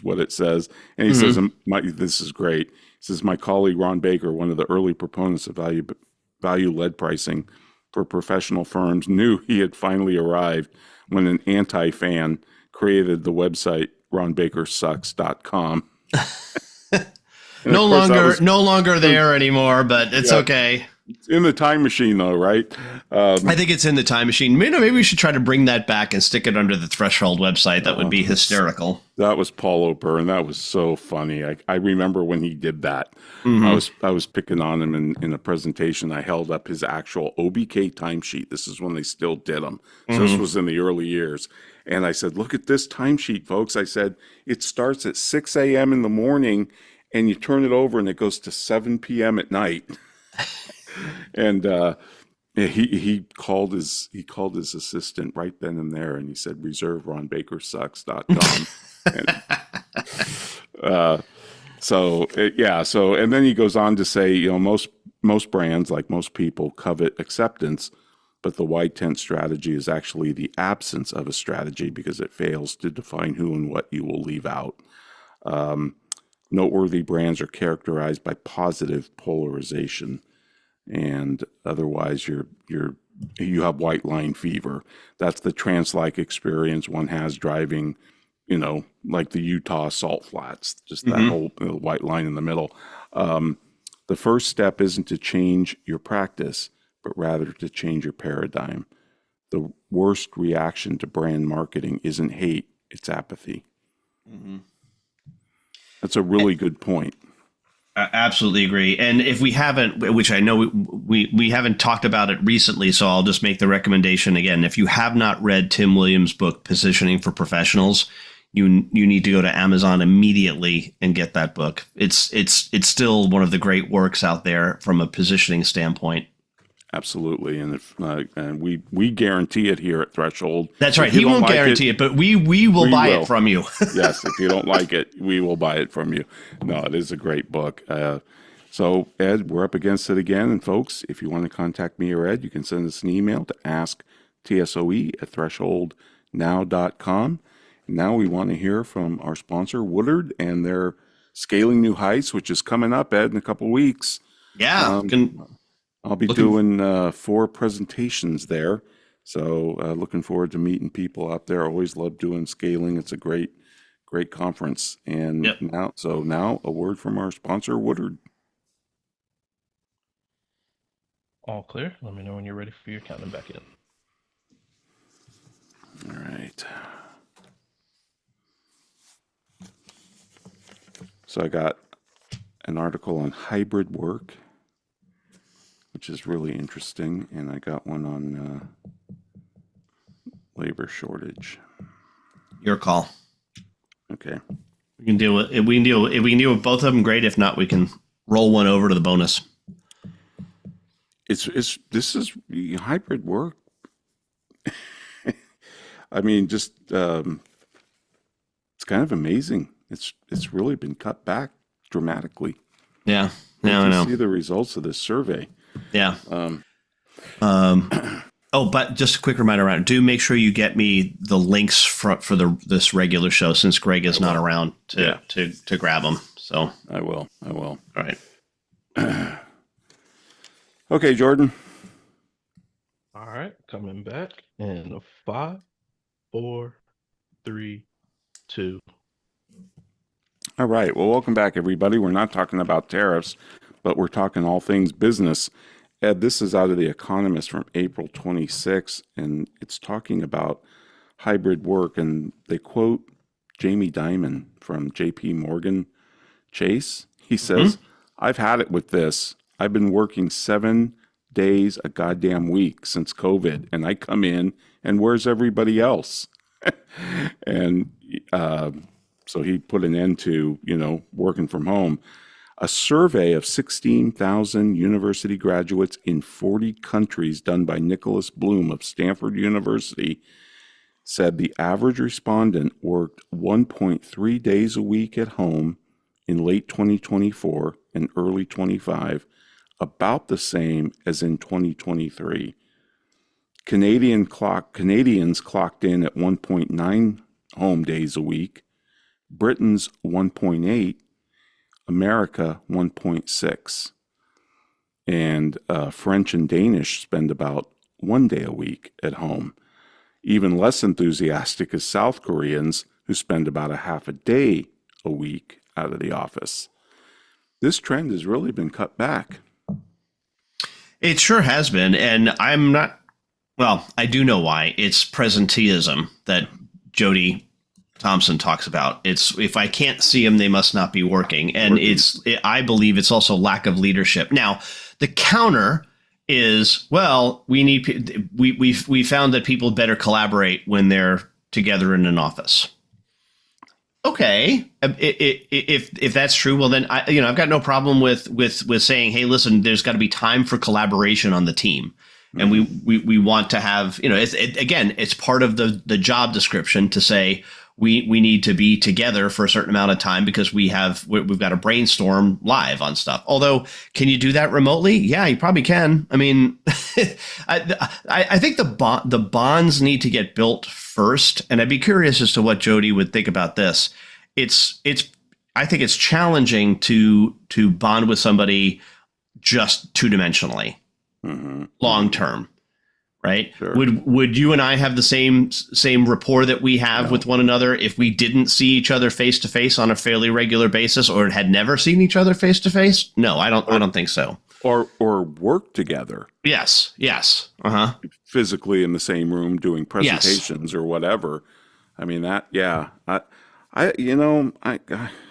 what it says. And he says, this is great. He says, my colleague Ron Baker, one of the early proponents of value-led pricing for professional firms, knew he had finally arrived when an anti-fan created the website ronbakersucks.com. No longer there anymore, but it's okay. It's in the time machine, though, right? I think it's in the time machine. Maybe we should try to bring that back and stick it under the Threshold website. That would be hysterical. That was Paul Oper, that was so funny. I remember when he did that. Mm-hmm. I was picking on him in a presentation. I held up his actual OBK timesheet. This is when they still did them. So this was in the early years. And I said, look at this timesheet, folks. I said, it starts at 6 a.m. in the morning, and you turn it over, and it goes to 7 p.m. at night. And he called his assistant right then and there, and he said, reserve ronbakersucks.com. And then he goes on to say, most brands, like most people, covet acceptance, but the white tent strategy is actually the absence of a strategy because it fails to define who and what you will leave out. Noteworthy brands are characterized by positive polarization, and otherwise you have white line fever. That's the trance-like experience one has driving, like the Utah salt flats, just that whole white line in the middle. The first step isn't to change your practice, but rather to change your paradigm. the worst reaction to brand marketing isn't hate, it's apathy. Mm-hmm. That's a really good point. I absolutely agree. And if we haven't, which I know we haven't talked about it recently, so I'll just make the recommendation again. If you have not read Tim Williams' book, Positioning for Professionals, you need to go to Amazon immediately and get that book. It's still one of the great works out there from a positioning standpoint. Absolutely, and if and we guarantee it here at Threshold. That's right. He won't guarantee it, but we will buy it from you. Yes, if you don't like it, we will buy it from you. No, it is a great book. So, Ed, we're up against it again. And folks, if you want to contact me or Ed, you can send us an email to asktsoe@thresholdnow.com. Now we want to hear from our sponsor, Woodard, and their Scaling New Heights, which is coming up, Ed, in a couple of weeks. Yeah. I'll be doing 4 presentations there. So looking forward to meeting people out there. Always love doing scaling. It's a great conference. And now a word from our sponsor, Woodard. All clear. Let me know when you're ready for your counting back in. All right. So I got an article on hybrid work, which is really interesting, and I got one on labor shortage. Your call. Okay. We can deal with if we can deal with both of them. Great. If not, we can roll one over to the bonus. This is hybrid work. I mean, just it's kind of amazing. It's really been cut back dramatically. Yeah. I know. See the results of this survey. Yeah. Oh, but just a quick reminder, Ryan, do make sure you get me the links for this regular show, since Greg is not around to grab them. So I will. All right. Okay, Jordan. All right, coming back in 5, 4, 3, 2. All right. Well, welcome back, everybody. We're not talking about tariffs, but we're talking all things business. Ed, this is out of The Economist from April 26, and it's talking about hybrid work. And they quote Jamie Dimon from J.P. Morgan Chase. He says, I've had it with this. I've been working 7 days a goddamn week since COVID, and I come in, and where's everybody else? And so he put an end to, working from home. A survey of 16,000 university graduates in 40 countries done by Nicholas Bloom of Stanford University said the average respondent worked 1.3 days a week at home in late 2024 and early 25, about the same as in 2023. Canadians clocked in at 1.9 home days a week, Britain's 1.8, America 1.6, and French and Danish spend about 1 day a week at home. Even less enthusiastic is South Koreans, who spend about a half a day a week out of the office. This trend has really been cut back. It sure has been, and I do know why. It's presenteeism that Jody Thompson talks about. It's, if I can't see them, they must not be working. And I believe it's also lack of leadership. Now, the counter is, well, we found that people better collaborate when they're together in an office. Okay, if that's true, well then I've got no problem with saying, hey, listen, there's got to be time for collaboration on the team, and we want to have, it's part of the job description to say we need to be together for a certain amount of time because we've got to brainstorm live on stuff. Although, can you do that remotely? Yeah, you probably can. I mean, I think the bonds need to get built first, and I'd be curious as to what Jody would think about this. I think it's challenging to bond with somebody just two-dimensionally, long term. Right? Sure. Would you and I have the same rapport that we have with one another if we didn't see each other face to face on a fairly regular basis, or had never seen each other face to face? No, I don't think so. or work together Yes. Yes. Uh-huh. physically in the same room doing Yes. presentations or whatever. I mean that, yeah. I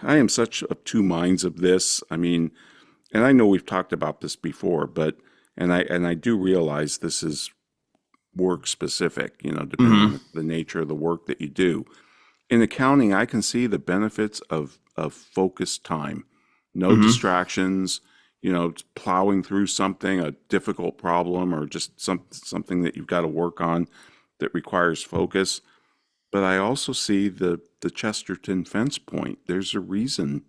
am such of two minds of this. I mean, and I know we've talked about this before, but and I do realize this is work specific, depending on Mm-hmm. the nature of the work that you do. In accounting, I can see the benefits of focused time, no Mm-hmm. distractions, plowing through something, a difficult problem, or just something that you've got to work on that requires focus. But I also see the Chesterton fence point. There's a reason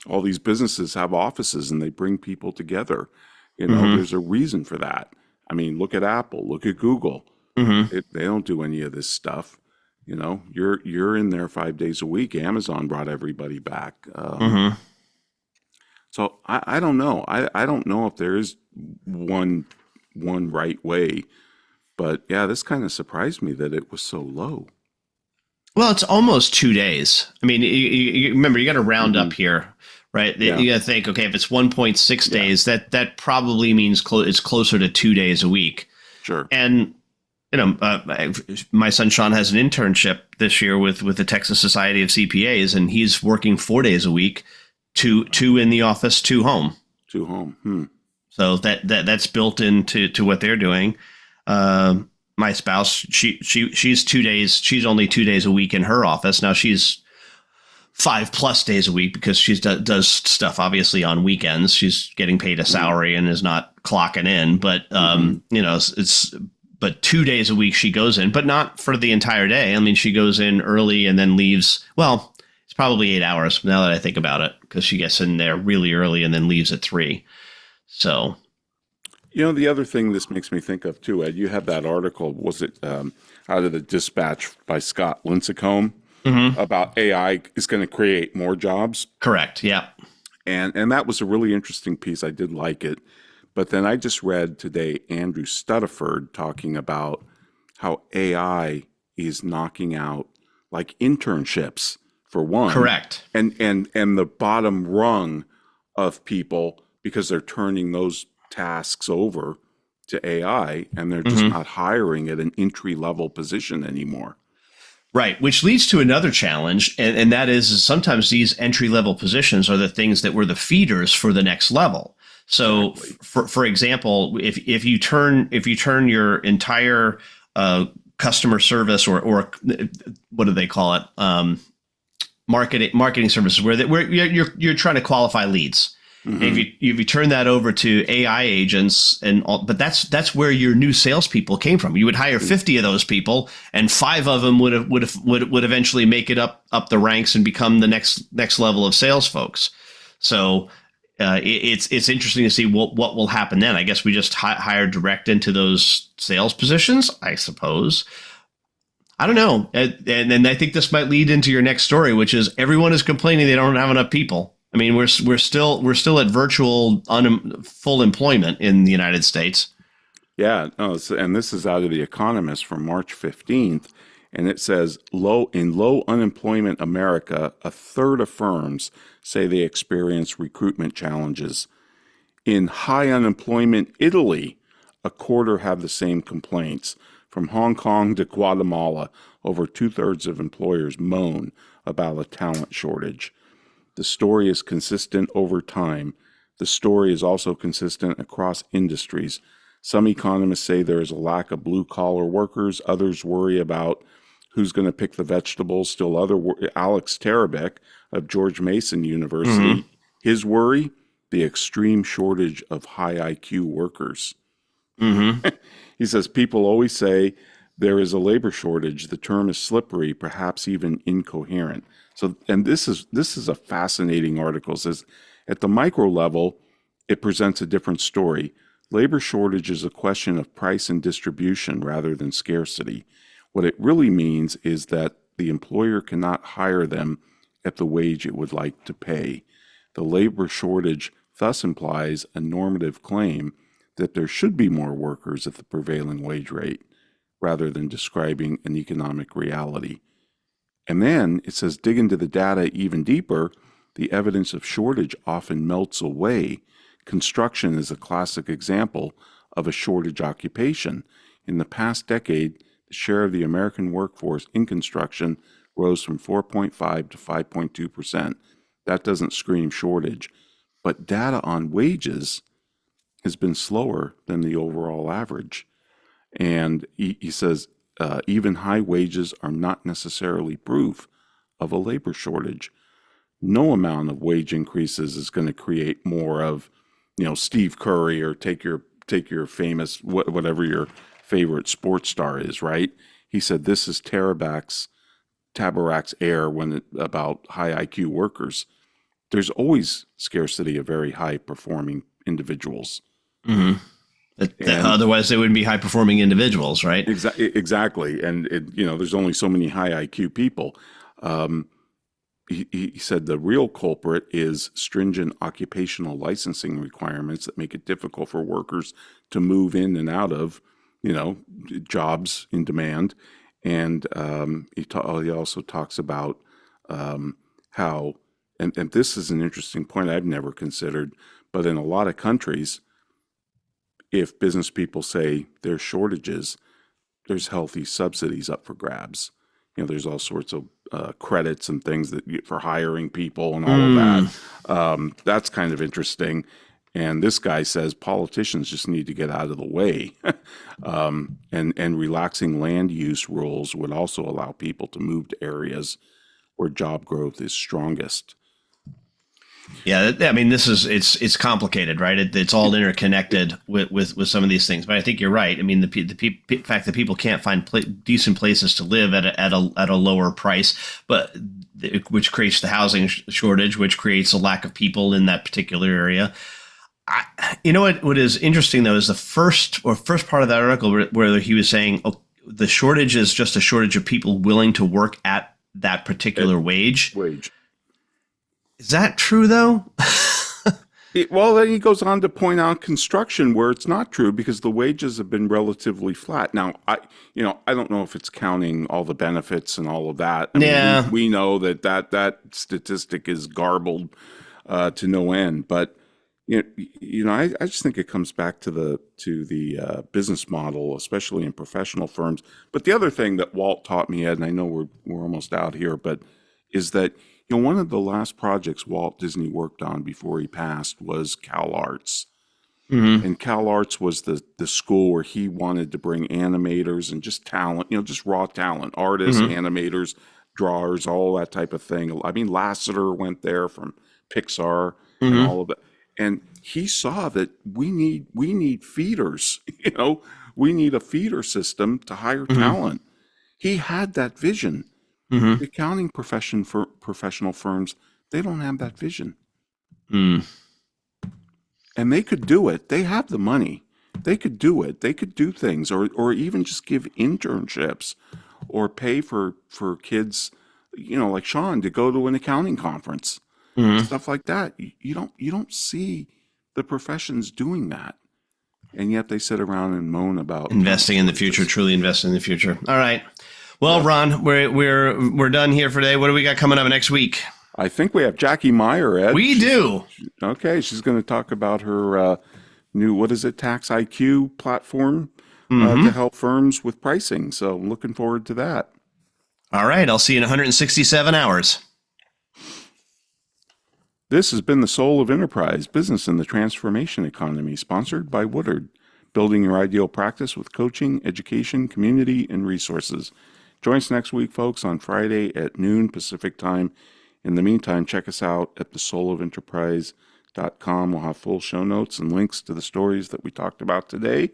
all these businesses have offices and they bring people together. Mm-hmm. There's a reason for that. I mean, look at Apple, look at Google. Mm-hmm. They don't do any of this stuff. You're in there 5 days a week. Amazon brought everybody back. Mm-hmm. So I don't know. I don't know if there is one right way. But yeah, this kind of surprised me that it was so low. Well, it's almost 2 days. I mean, you remember, you got to round Hmm. up here, right? Yeah, You got to think, okay, if it's 1.6 yeah, days, that probably means it's closer to 2 days a week. sure. And my son Sean has an internship this year with the Texas Society of CPAs, and he's working 4 days a week, two in the office, two home. To home. Hmm. So that's built into what they're doing. My spouse, she's 2 days. She's only 2 days a week in her office now. She's 5+ days a week because she does stuff obviously on weekends. She's getting paid a salary and is not clocking in. But it's but 2 days a week she goes in, but not for the entire day. I mean, she goes in early and then leaves. Well, it's probably 8 hours now that I think about it, because she gets in there really early and then leaves at 3. So. The other thing this makes me think of too, Ed, you had that article, was it out of the Dispatch by Scott Lincecum Mm-hmm. about AI is going to create more jobs. Correct. Yeah. And that was a really interesting piece. I did like it. But then I just read today Andrew Studiford talking about how AI is knocking out like internships for one, Correct. and the bottom rung of people because they're turning those tasks over to AI and they're just Mm-hmm. not hiring at an entry level position anymore. Right, which leads to another challenge, and that is sometimes these entry level positions are the things that were the feeders for the next level. So, Exactly. for example, if you turn your entire customer service or what do they call it, marketing services, where you're trying to qualify leads. And Mm-hmm. if you turn that over to AI agents but that's where your new salespeople came from. You would hire 50 of those people, and 5 of them would eventually make it up the ranks and become the next level of sales folks. So it's interesting to see what will happen then. I guess we just hire direct into those sales positions, I suppose. I don't know, and I think this might lead into your next story, which is everyone is complaining they don't have enough people. I mean, we're still at virtual full employment in the United States. Yeah, no, and this is out of The Economist from March 15th, and it says low unemployment America, a third of firms say they experience recruitment challenges. In high unemployment Italy, a quarter have the same complaints. From Hong Kong to Guatemala, over 2/3 of employers moan about a talent shortage. The story is consistent over time. The story is also consistent across industries. Some economists say there is a lack of blue-collar workers. Others worry about who's going to pick the vegetables. Still Alex Tarabek of George Mason Mm-hmm. University, his worry, the extreme shortage of high IQ workers. Mm-hmm. He says people always say there is a labor shortage. The term is slippery, perhaps even incoherent. So, and this is a fascinating article. It says at the micro level, it presents a different story. Labor shortage is a question of price and distribution rather than scarcity. What it really means is that the employer cannot hire them at the wage it would like to pay. The labor shortage thus implies a normative claim that there should be more workers at the prevailing wage rate, rather than describing an economic reality. And then it says, dig into the data even deeper. The evidence of shortage often melts away construction is a classic example of a shortage occupation. In the past decade, the share of the American workforce in construction rose from 4.5 to 5.2%. That doesn't scream shortage, but data on wages has been slower than the overall average. And he says even high wages are not necessarily proof of a labor shortage. No amount of wage increases is going to create more of, Steve Curry, or take your famous whatever your favorite sports star is, right? He said this is Tabarrak's air about high IQ workers. There's always scarcity of very high performing individuals. Mm-hmm. Otherwise, they wouldn't be high performing individuals, right? Exactly. And there's only so many high IQ people. He said the real culprit is stringent occupational licensing requirements that make it difficult for workers to move in and out of, jobs in demand. And he also talks about how, and this is an interesting point I've never considered, but in a lot of countries, if business people say there's shortages, there's healthy subsidies up for grabs. There's all sorts of credits and things for hiring people and all of that. That's kind of interesting. And this guy says politicians just need to get out of the way. And relaxing land use rules would also allow people to move to areas where job growth is strongest. Yeah, I mean, it's complicated, right? It's all interconnected with some of these things. But I think you're right. I mean, the fact that people can't find decent places to live at a lower price, but which creates the housing shortage, which creates a lack of people in that particular area. What is interesting though is the first part of that article where he was saying, oh, the shortage is just a shortage of people willing to work at that particular wage. Is that true, though? Well, then he goes on to point out construction where it's not true because the wages have been relatively flat. Now, I don't know if it's counting all the benefits and all of that. I mean, we know that statistic is garbled to no end. But I just think it comes back to the business model, especially in professional firms. But the other thing that Walt taught me, Ed, and I know we're almost out here, but is that one of the last projects Walt Disney worked on before he passed was CalArts. Mm-hmm. And CalArts was the school where he wanted to bring animators and just talent, just raw talent, artists, animators, drawers, all that type of thing. I mean, Lasseter went there from Pixar and all of it. And he saw that we need feeders, we need a feeder system to hire talent. He had that vision. The accounting professional firms, they don't have that vision. And they could do it. They have the money. They could do it. They could do things, or even just give internships or pay for kids, like Sean, to go to an accounting conference, stuff like that. You don't see the professions doing that. And yet they sit around and moan about investing in the future, truly investing in the future. All right. Well, Ron, we're done here for today. What do we got coming up next week? I think we have Jackie Meyer, Ed. We do. Okay, she's going to talk about her new, Tax IQ platform to help firms with pricing. So I'm looking forward to that. All right, I'll see you in 167 hours. This has been The Soul of Enterprise, Business in the Transformation Economy, sponsored by Woodard, building your ideal practice with coaching, education, community, and resources. Join us next week, folks, on Friday at noon Pacific time. In the meantime, check us out at thesoulofenterprise.com. We'll have full show notes and links to the stories that we talked about today.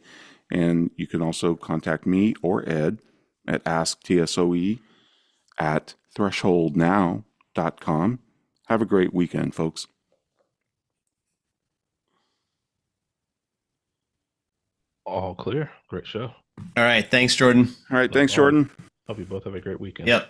And you can also contact me or Ed at asktsoe@thresholdnow.com. Have a great weekend, folks. All clear. Great show. All right. Thanks, Jordan. All right. Thanks, Jordan. Hope you both have a great weekend. Yep.